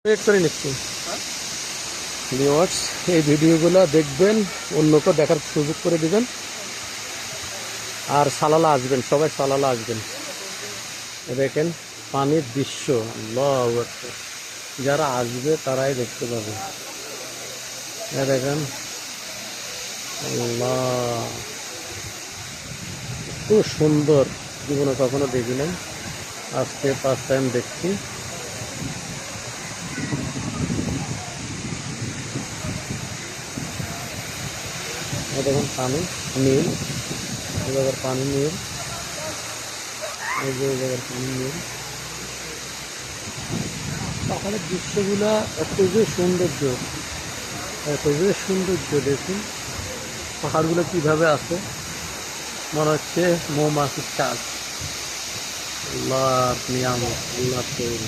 Wait করে নিচ্ছি viewers, এই ভিডিওগুলো দেখবেন, অন্যকে দেখার সুযোগ করে দিবেন। আর সালালা আসবেন, সবাই সালালা আসবেন। দেখেন পানির দৃশ্য, আল্লাহু আকবার। যারা আসবে তারাই দেখতে পাবে। দেখেন আল্লাহ, খুব সুন্দর, জীবনে কখনো দেখি নাই, আজকে ফার্স্ট টাইম দেখছি। দেখুন পানি নীল, এই জায়গার পানি নীল, এই যে এই জায়গার পানি নীল। পাহাড়ের দৃশ্যগুলা এত যে সৌন্দর্য, এত যে সৌন্দর্য, দেখুন পাহাড়গুলো কিভাবে আছে, মনে হচ্ছে মৌমাছির চাষ। আল্লাহর নিয়ামত, আল্লাহর তৈরি।